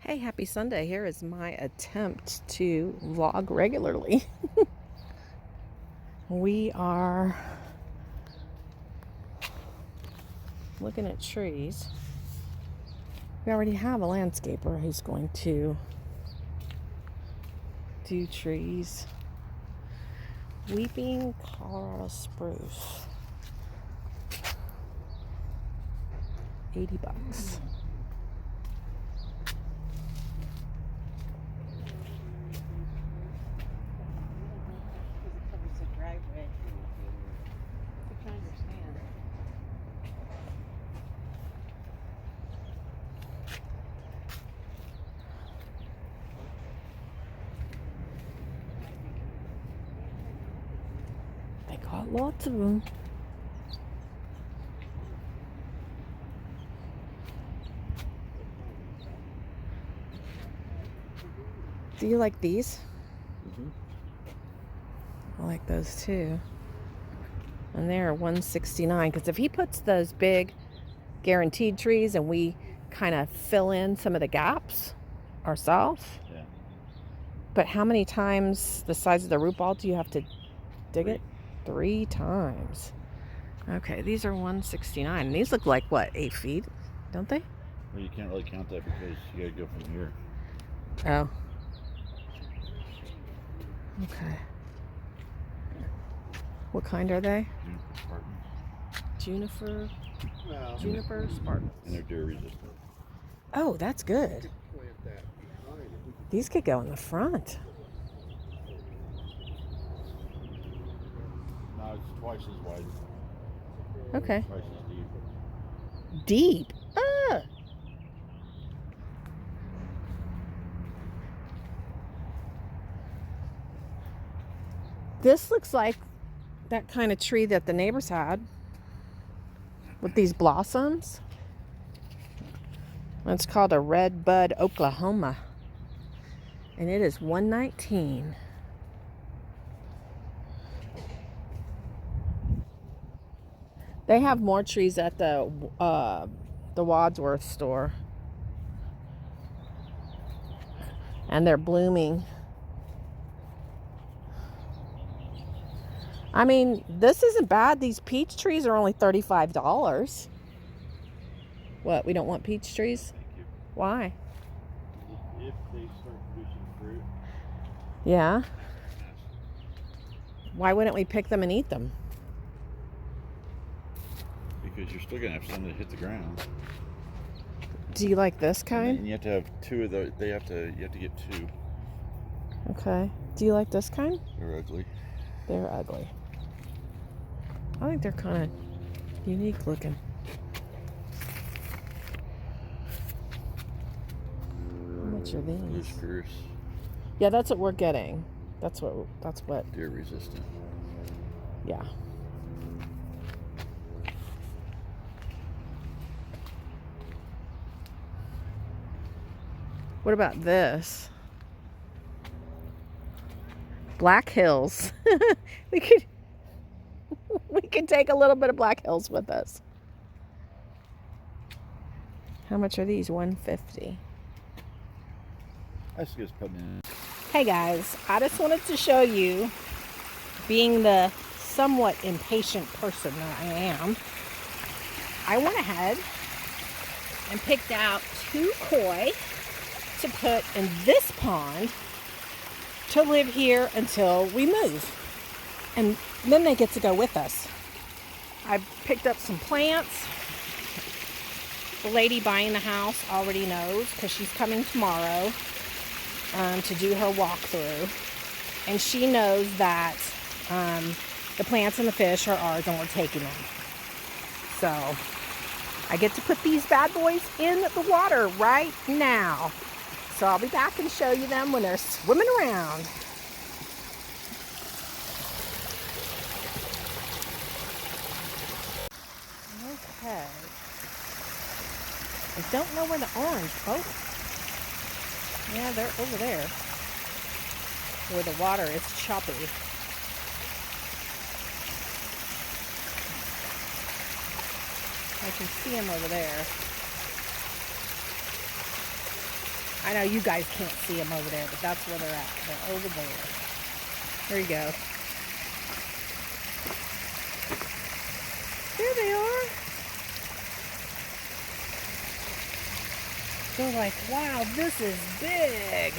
Hey, happy Sunday. Here is my attempt to vlog regularly. We are looking at trees. We already have a landscaper who's going to do trees. Weeping Colorado spruce. $80. They got lots of them. Do you like these? I like those too. And they're $169 because if he puts those big guaranteed trees and we kind of fill in some of the gaps ourselves. Yeah. But how many times the size of the root ball do you have to dig it? 3 times. Okay, these are $169. These look like what, 8 feet, don't they? Well, you can't really count that because you gotta go from here. Oh. Okay. What kind are they? Juniper Spartans. Juniper Spartans. And they're deer resistant. Oh, that's good. These could go in the front. No, it's twice as wide. Okay. Twice as deep. Deep. Ah. This looks like that kind of tree that the neighbors had with these blossoms. It's called a Red Bud Oklahoma. And it is $119. They have more trees at the Wadsworth store. And they're blooming. I mean, this isn't bad. These peach trees are only $35. What, we don't want peach trees? Thank you. Why? If they start producing fruit. Yeah. Why wouldn't we pick them and eat them? Because you're still gonna have some that hit the ground. Do you like this kind? And you have to have 2 of those. You have to get 2. Okay. Do you like this kind? They're ugly. They're ugly. I think they're kind of unique looking. How much are Blue these? spruce. Yeah, that's what we're getting. That's what. Deer resistant. Yeah. What about this? Black Hills. we could take a little bit of Black Hills with us. How much are these? $150. I suggest putting in. Hey guys, I just wanted to show you, being the somewhat impatient person that I am, I went ahead and picked out 2 koi to put in this pond to live here until we move. And then they get to go with us. I picked up some plants. The lady buying the house already knows because she's coming tomorrow to do her walkthrough. And she knows that the plants and the fish are ours and we're taking them. So I get to put these bad boys in the water right now. So I'll be back and show you them when they're swimming around. Okay. I don't know where the orange, folks. Yeah, they're over there. Where the water is choppy. I can see them over there. I know you guys can't see them over there, but that's where they're at. They're over there. There you go. There they are. They're like, wow, this is big.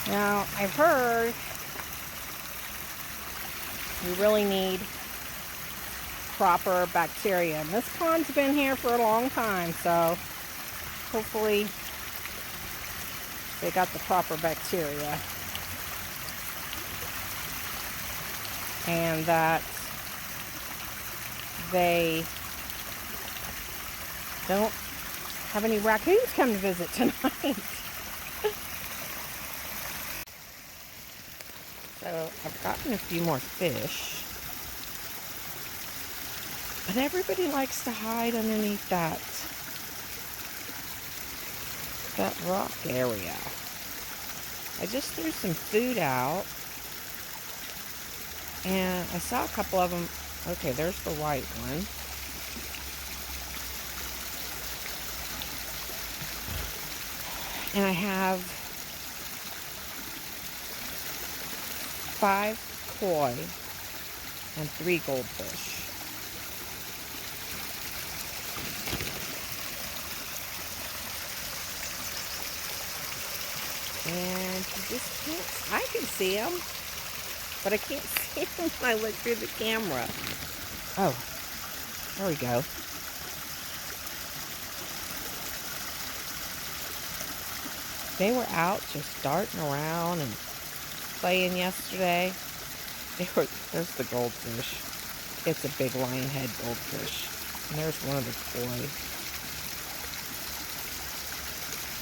Now, I've heard we really need proper bacteria. And this pond's been here for a long time, so hopefully they got the proper bacteria. And that they don't have any raccoons come to visit tonight. So I've gotten a few more fish. But everybody likes to hide underneath that rock area. I just threw some food out. And I saw a couple of them. Okay, there's the white one. And I have 5 koi and 3 goldfish. And you just can't, I can see them, but I can't see them when I look through the camera. Oh, there we go. They were out just darting around and playing yesterday. There's the goldfish. It's a big lionhead goldfish. And there's one of the koi.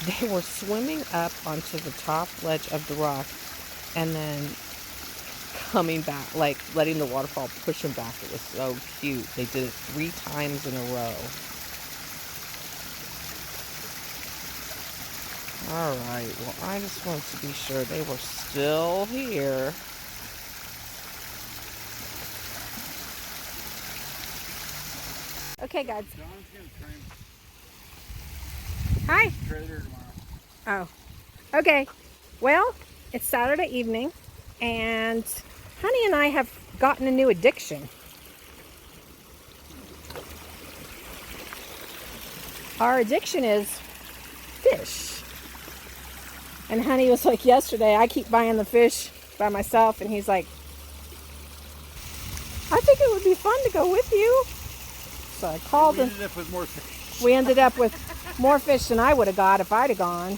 They were swimming up onto the top ledge of the rock and then coming back, like letting the waterfall push them back. It was so cute. They did it 3 times in a row. Alright, well, I just wanted to be sure they were still here. Okay, guys. Hi. Oh, okay. Well, it's Saturday evening, and Honey and I have gotten a new addiction. Our addiction is fish. And Honey was like yesterday, I keep buying the fish by myself, and he's like, I think it would be fun to go with you. So I called him. We ended up with more fish. We ended up with more fish than I would have got if I'd have gone.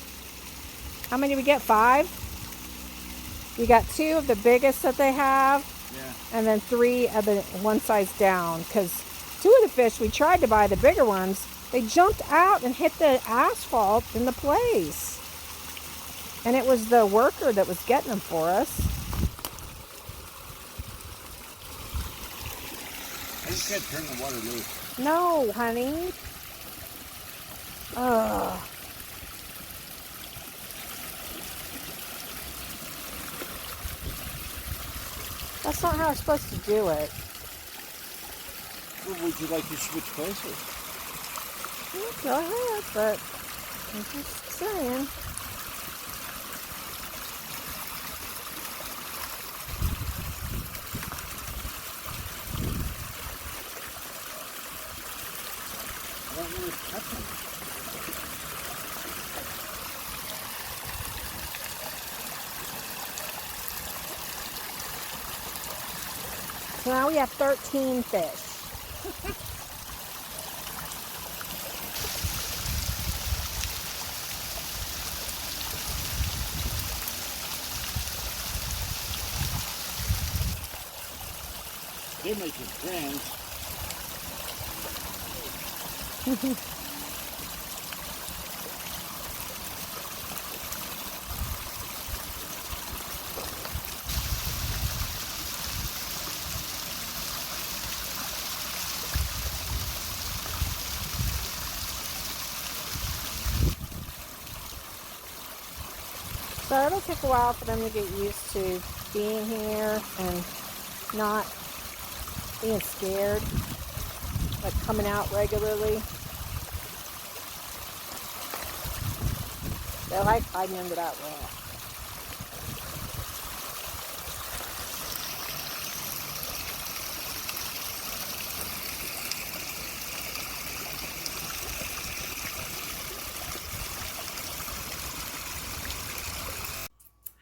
How many did we get? 5? We got 2 of the biggest that they have. Yeah. And then 3 of the one size down. Because 2 of the fish, we tried to buy the bigger ones. They jumped out and hit the asphalt in the place. And it was the worker that was getting them for us. I just can't turn the water loose. No, honey. Ugh. That's not how I'm supposed to do it. Well, would you like to switch places? Go ahead, but I'm just saying. So now we have 13 fish. They're making friends. So it'll take a while for them to get used to being here and not being scared, like coming out regularly. They like hiding under that rock.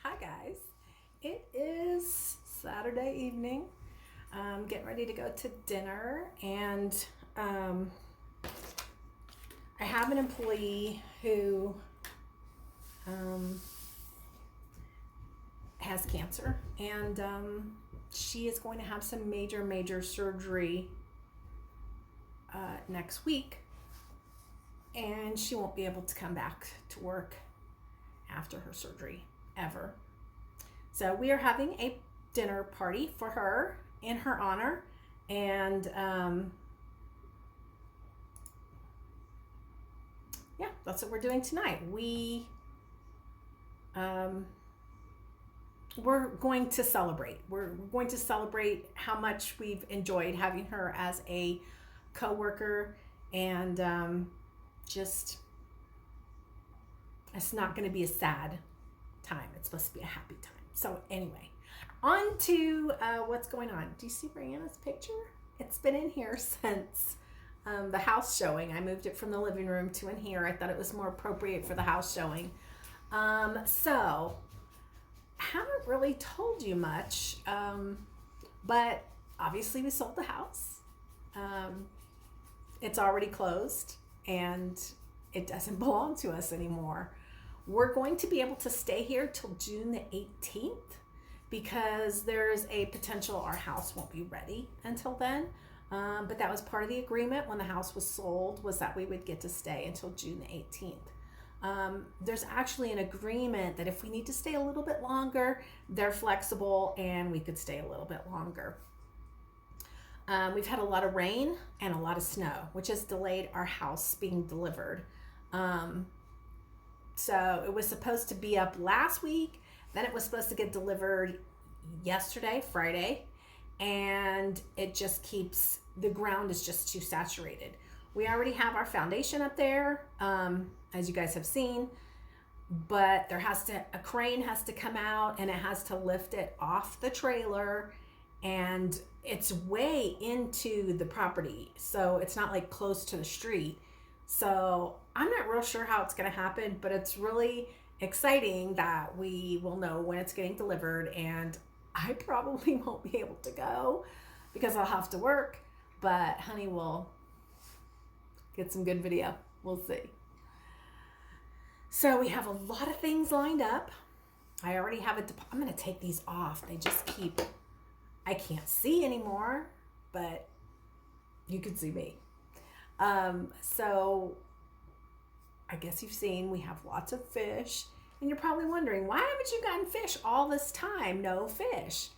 Hi guys, it is Saturday evening. I'm getting ready to go to dinner, and I have an employee who has cancer, and she is going to have some major surgery next week, and she won't be able to come back to work after her surgery ever. So we are having a dinner party for her in her honor, and yeah, that's what we're doing tonight. We're going to celebrate. We're going to celebrate how much we've enjoyed having her as a coworker, and just, it's not going to be a sad time. It's supposed to be a happy time. So anyway, on to what's going on. Do you see Brianna's picture? It's been in here since the house showing. I moved it from the living room to in here. I thought it was more appropriate for the house showing. So haven't really told you much, but obviously we sold the house. It's already closed, and it doesn't belong to us anymore. We're going to be able to stay here till June the 18th because there's a potential our house won't be ready until then. But that was part of the agreement when the house was sold, was that we would get to stay until June the 18th. There's actually an agreement that if we need to stay a little bit longer, they're flexible and we could stay a little bit longer. We've had a lot of rain and a lot of snow, which has delayed our house being delivered. So it was supposed to be up last week, then it was supposed to get delivered yesterday, Friday, and it just keeps, the ground is just too saturated. We already have our foundation up there, as you guys have seen, but a crane has to come out and it has to lift it off the trailer, and it's way into the property, so it's not like close to the street. So I'm not real sure how it's going to happen, but it's really exciting that we will know when it's getting delivered, and I probably won't be able to go because I'll have to work, but honey will get some good video. We'll see. So we have a lot of things lined up. I already have I'm going to take these off. They just keep, I can't see anymore, but you can see me. So I guess you've seen we have lots of fish, and you're probably wondering, why haven't you gotten fish all this time? No fish.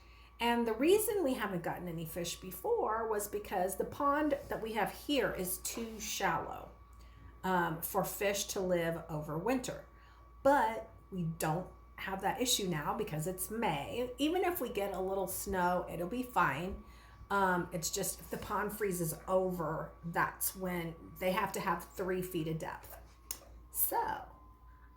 And the reason we haven't gotten any fish before was because the pond that we have here is too shallow for fish to live over winter. But we don't have that issue now because it's May. Even if we get a little snow, it'll be fine. It's just if the pond freezes over, that's when they have to have 3 feet of depth. So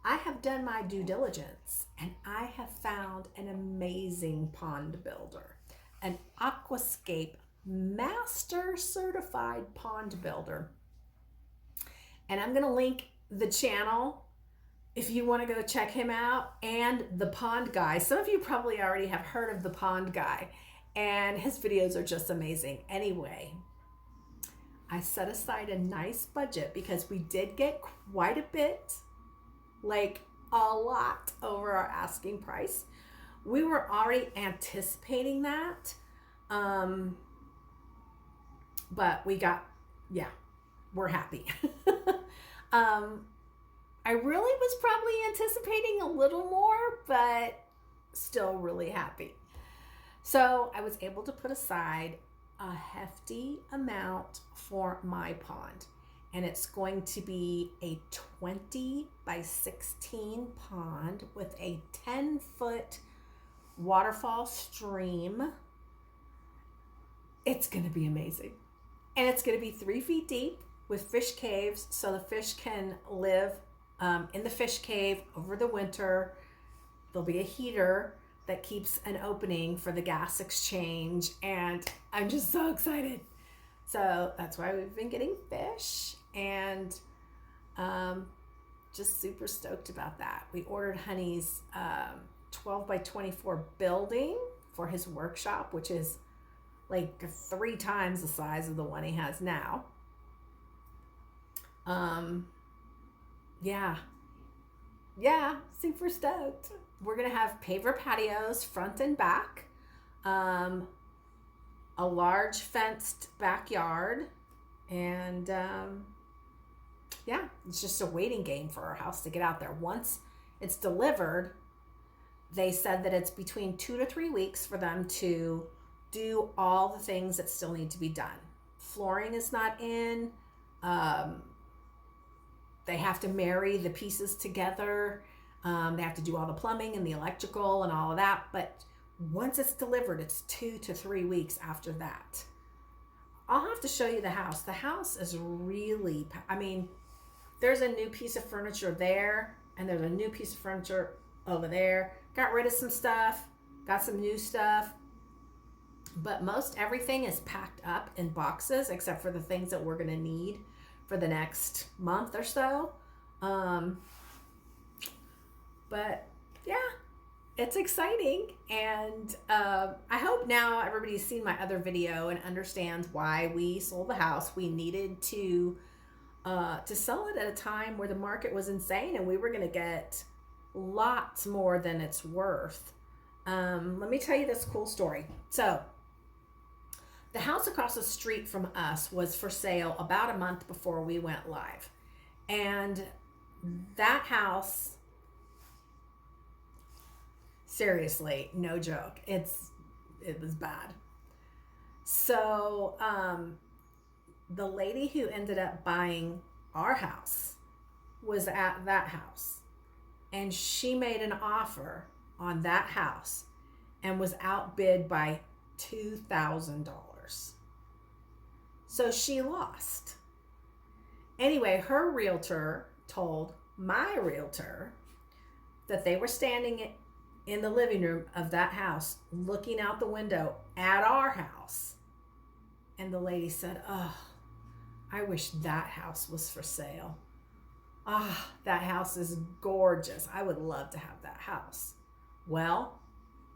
I have done my due diligence, and I have found an amazing pond builder, an Aquascape Master Certified Pond Builder. And I'm going to link the channel if you want to go check him out, and the Pond Guy. Some of you probably already have heard of the Pond Guy, and his videos are just amazing. Anyway, I set aside a nice budget because we did get quite a bit, like a lot over our asking price. We were already anticipating that, but we got, yeah, we're happy. I really was probably anticipating a little more, but still really happy. So I was able to put aside a hefty amount for my pond, and it's going to be a 20 by 16 pond with a 10-foot waterfall stream It's going to be amazing. And it's going to be 3 feet deep with fish caves so the fish can live in the fish cave over the winter. There'll be a heater that keeps an opening for the gas exchange. And I'm just so excited. So that's why we've been getting fish and just super stoked about that. We ordered Honey's 12 by 24 building for his workshop, which is like 3 times the size of the one he has now. Yeah, super stoked. We're gonna have paver patios front and back, a large fenced backyard, and yeah, it's just a waiting game for our house to get out there. Once it's delivered, they said that it's between 2 to 3 weeks for them to do all the things that still need to be done. Flooring is not in. They have to marry the pieces together. They have to do all the plumbing and the electrical and all of that. But once it's delivered, it's 2 to 3 weeks after that. I'll have to show you the house. The house is really, there's a new piece of furniture there, and there's a new piece of furniture over there. Got rid of some stuff, got some new stuff. But most everything is packed up in boxes except for the things that we're going to need for the next month or so. But yeah, it's exciting. And I hope now everybody's seen my other video and understands why we sold the house. We needed to sell it at a time where the market was insane and we were going to get lots more than it's worth. Let me tell you this cool story. So the house across the street from us was for sale about a month before we went live. And that house, seriously, no joke, it was bad. So the lady who ended up buying our house was at that house. And she made an offer on that house and was outbid by $2,000. So she lost. Anyway, her realtor told my realtor that they were standing in the living room of that house looking out the window at our house. And the lady said, "Oh, I wish that house was for sale. Ah, that house is gorgeous. I would love to have that house." Well,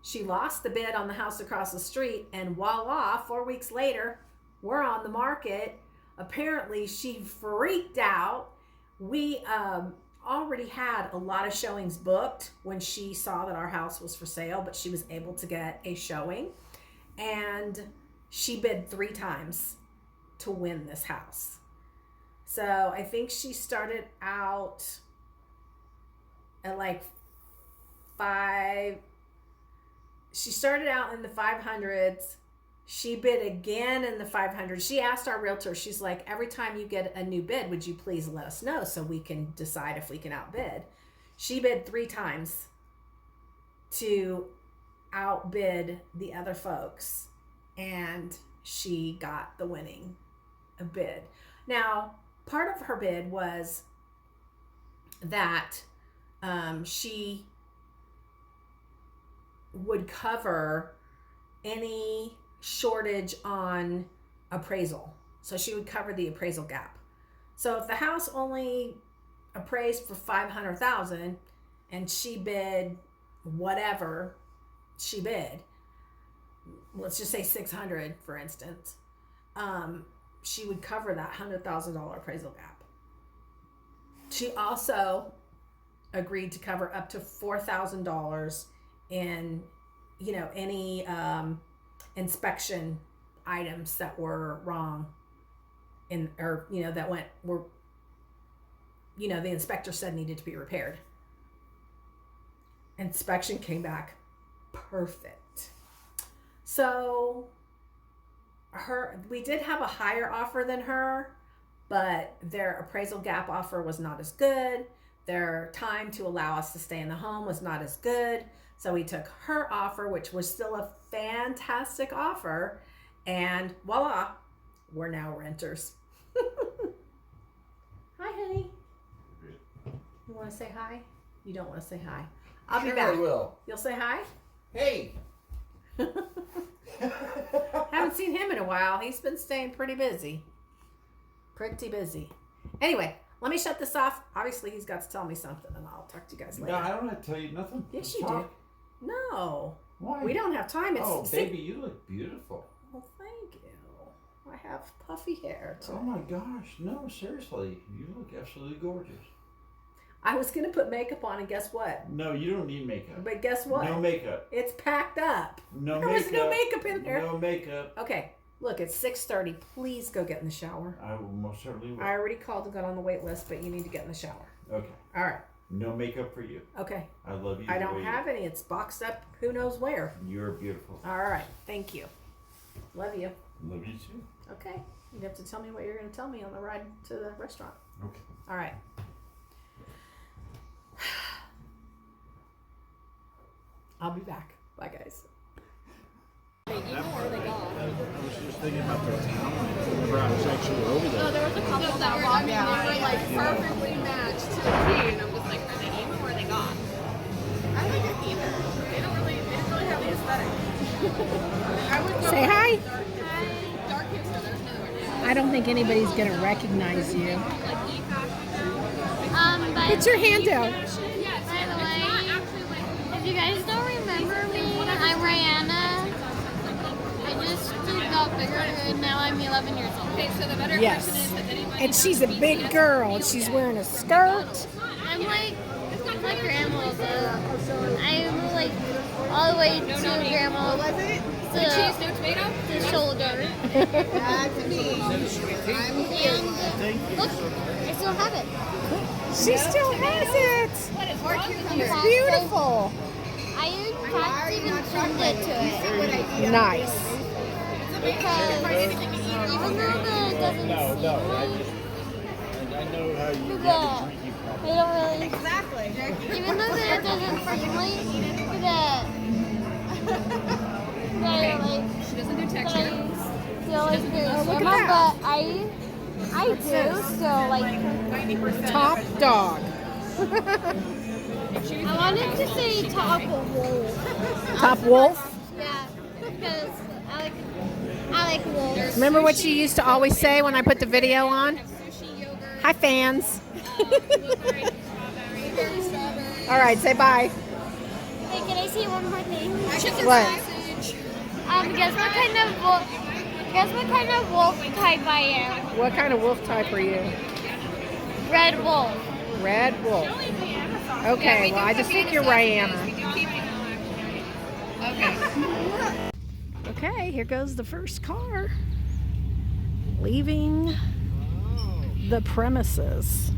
she lost the bid on the house across the street, and voila, 4 weeks later, we're on the market. Apparently, she freaked out. We already had a lot of showings booked when she saw that our house was for sale, but she was able to get a showing, and she bid 3 times to win this house. So I think she started out at like she started out in the 500s. She bid again in the 500s. She asked our realtor, she's like, every time you get a new bid, would you please let us know so we can decide if we can outbid? She bid 3 times to outbid the other folks, and she got the winning bid. Now, part of her bid was that she would cover any shortage on appraisal. So she would cover the appraisal gap. So if the house only appraised for $500,000 and she bid whatever she bid, let's just say $600,000 for instance, she would cover that $100,000 appraisal gap. She also agreed to cover up to $4,000 in, any inspection items that were wrong the inspector said needed to be repaired. Inspection came back perfect. So we did have a higher offer than her, but their appraisal gap offer was not as good. Their time to allow us to stay in the home was not as good. So we took her offer, which was still a fantastic offer, And voila, we're now renters. Hi, honey. You want to say hi? You don't want to say hi. I'll be back. I will. You'll say hi? Hey. Haven't seen him in a while. He's been staying pretty busy. Pretty busy. Anyway, let me shut this off. Obviously, he's got to tell me something, and I'll talk to you guys later. No, I don't have to tell you nothing. Yes, you Talk. do. No. Why? We don't have time. It's Oh, see- baby, you look beautiful. Well, thank you. I have puffy hair too. Oh my gosh, no, seriously, you look absolutely gorgeous. I was gonna put makeup on, and guess what? No, you don't need makeup. But guess what? No makeup. It's packed up. No There makeup. was no makeup in there. No makeup. Okay, look, it's 6:30. Please go get in the shower. I will most certainly will. I already called and got on the wait list, but you need to get in the shower. Okay. All right. No makeup for you. Okay. I love you. I the don't way have any. It's boxed up. Who knows where? You're beautiful. All right. Thank you. Love you. Love you too. Okay. You have to tell me what you're going to tell me on the ride to the restaurant. Okay. All right. I'll be back. Bye, guys. I was just thinking about the town. Whenever I was actually over there. No, there was a couple that were, I mean, they were like perfectly matched to the T, and I'm just like, are they even or are they gone? I don't think they're either. They didn't really have the aesthetic. I would go Say hi. dark hipster, there's nowhere near. I don't think anybody's going to recognize you. Like deep But Put your hand out. yes, by the it's way, not actually like if you guys don't remember me, I'm Rihanna. I just got bigger and now I'm 11 years old. okay, so the better Yes. question is that anybody And she's a big girl. And she's wearing a skirt. I'm like grandma. I'm like all the way to grandma cheese, no tomato? the shoulder. And look, I still have it. She still has it. What is wrong with you? It's beautiful. I tried to even send it to it Nice. because even though that it doesn't I know how you that I don't really even though that it doesn't seem like that I like She doesn't do that texture. I feel like there's look at drama, that. but I do still like 90% Top dog. I wanted to say top wolf. Top wolf. Yeah, because I like wolves. Remember what you used to always say when I put the video on? Sushi, yogurt, Hi, fans. blueberry, strawberry. All right, say bye. Wait, can I say one more thing? Chicken What? sausage. Guess what kind of wolf type I am? What kind of wolf type are you? Red wolf. Red wolf. Okay, well, I just think you're Rihanna. Okay. Okay, here goes the first car. Leaving the premises.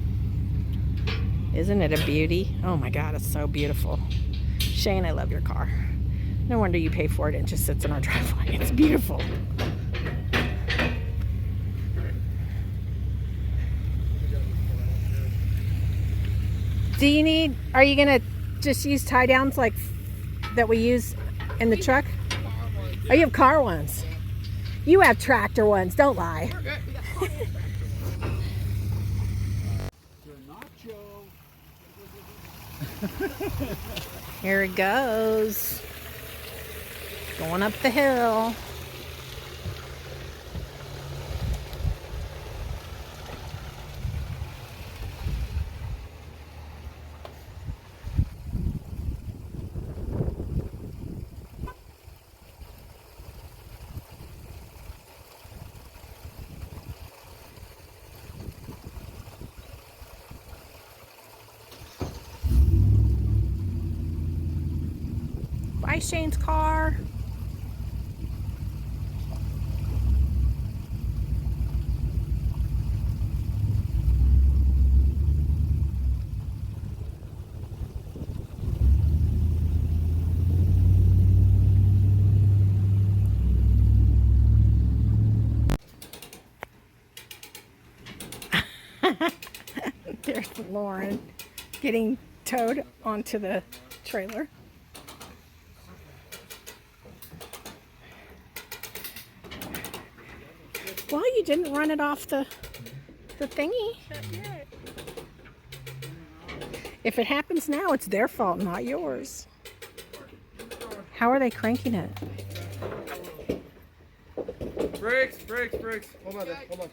Isn't it a beauty? Oh my God, it's so beautiful. Shane, I love your car. No wonder you pay for it. It just sits in our driveway. It's beautiful. Are you gonna just use tie downs like that we use in the truck? Oh, you have car ones. You have tractor ones, don't lie. Here it goes. Going up the hill. Bye, Shane's car. There's Lauren getting towed onto the trailer. Well, you didn't run it off the thingy. If it happens now, it's their fault, not yours. How are they cranking it? Brakes, brakes, brakes. Hold on, hold on.